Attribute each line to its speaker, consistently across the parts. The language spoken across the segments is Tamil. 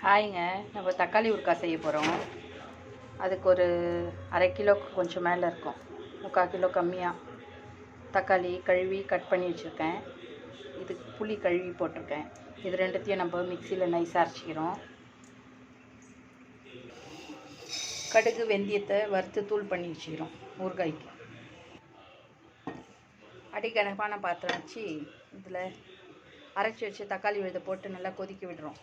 Speaker 1: ஹாய்ங்க, நம்ம தக்காளி ஊறுகாய் செய்ய போகிறோம். அதுக்கு ஒரு அரை கிலோக்கு கொஞ்சம் மேலே இருக்கும், 3/4 கிலோ கம்மியாக தக்காளி கழுவி கட் பண்ணி வச்சுருக்கேன். இதுக்கு புளி கழுவி போட்டிருக்கேன். இது ரெண்டுத்தையும் நம்ம மிக்சியில் நைஸாக அரைச்சிக்கிறோம். கடுகு வெந்தயத்தை வறுத்து தூள் பண்ணி வச்சுக்கிறோம் ஊறுகாய்க்கு. அடிக்கணக்கான பாத்திரம் வச்சு இதில் அரைச்சி வச்சு தக்காளி விழுதை போட்டு நல்லா கொதிக்க விடுறோம்.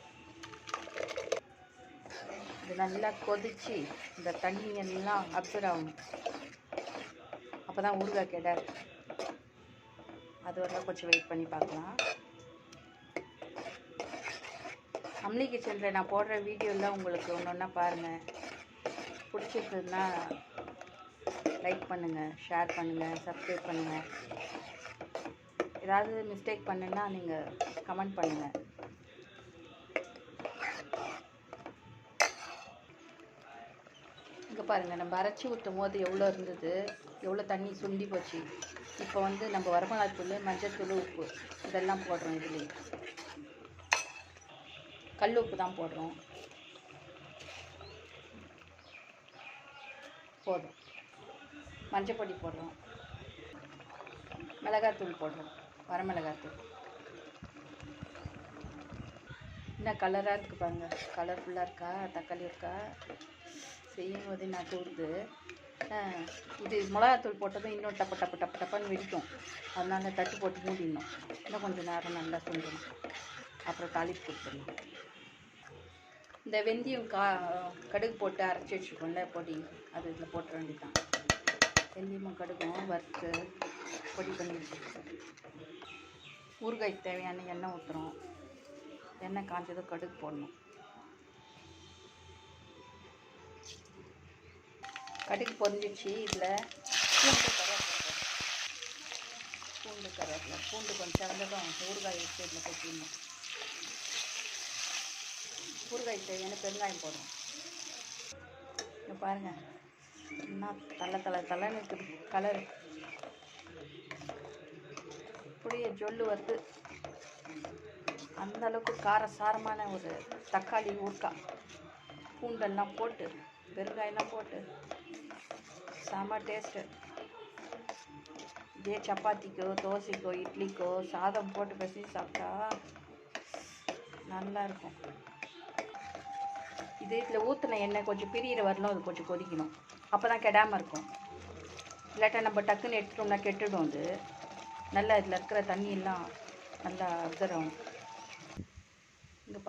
Speaker 1: இது நல்லா கொதித்து இந்த தண்ணியெல்லாம் அப்சர்வ் ஆகணும். அப்போ தான் ஊறுகாய் கெடாது. அது வரலாம் கொஞ்சம் வெயிட் பண்ணி பார்க்கலாம். அம்லி கிச்சனில் நான் போடுற வீடியோலாம் உங்களுக்கு ஒன்று ஒன்றா பாருங்கள். பிடிச்சிருக்குதுன்னா லைக் பண்ணுங்கள், ஷேர் பண்ணுங்கள், சப்ஸ்கிரைப் பண்ணுங்கள். ஏதாவது மிஸ்டேக் பண்ணுன்னா நீங்கள் கமெண்ட் பண்ணுங்கள். இங்கே பாருங்கள், நம்ம அரைச்சி ஊற்றும் போது எவ்வளோ இருந்தது, எவ்வளோ தண்ணி சுண்டி போச்சு. இப்போ நம்ம வரமிளகாத்தூள், மஞ்சள்தூள், உப்பு இதெல்லாம் போடுறோம். இதுலேயே கல் உப்பு தான் போடுறோம். போதும். மஞ்சப்பொடி போடுறோம், மிளகாத்தூள் போடுறோம், வரமிளகாத்தூள். என்ன கலராக இருக்குது பாருங்கள், கலர்ஃபுல்லாக இருக்கா தக்காளி இருக்கா. செய்யும் போது நான் தூடுது. இது மிளகாத்தூள் போட்டதும் இன்னும் டப்புன்னு வெடிக்கும். அதனால தட்டு போட்டு மூடிடணும். இன்னும் கொஞ்சம் நேரம் நல்லா சுண்டணும். அப்புறம் தாளிப்பு கொடுத்துடணும். இந்த வெந்தயம் கடுகு போட்டு அரைச்சி வச்சுக்கோங்கள பொடி, அது இதில் போட்டுற வேண்டியதான். வெந்தயமும் கடுகும் வறுத்து பொடி பண்ணி வச்சுருக்கோம். ஊறுகாய்க்கு தேவையான எண்ணெய் ஊற்றுறோம். எண்ணெய் காஞ்சதும் கடுகு போடணும். கடுகு பொரிஞ்சிச்சு. இதில் பூண்டு கருவேப்பிலை பூண்டு கொஞ்சம் சிறந்ததும் ஊறுகாய் வச்சு இதில் கொட்டிடணும். ஊறுகாய் தேவையான பெருங்காயம் போடுறோம். இங்கே பாருங்கள், என்ன தலைன்னு இருக்குது கலரு. இப்படியே ஜொல்லு வருது. அந்தளவுக்கு காரசாரமான ஒரு தக்காளி ஊறுகாய். பூண்டெல்லாம் போட்டு பெருங்காயெல்லாம் போட்டு செம்ம டேஸ்ட்டு. இதே சப்பாத்திக்கோ, தோசைக்கோ, இட்லிக்கோ சாதம் போட்டு பிசைஞ்சு சாப்பிட்டா நல்லாயிருக்கும். இதில் ஊற்றின எண்ணெய் கொஞ்சம் பிரியிற வரலும் அது கொஞ்சம் கொதிக்கணும். அப்போ தான் கெடாமல் இருக்கும். இல்லாட்டா நம்ம டக்குன்னு எடுத்துட்டோம்னா கெட்டுடும். அது நல்லா இதில் இருக்கிற தண்ணியெல்லாம் நல்லா அப்சர்வ் ஆகும். இங்கே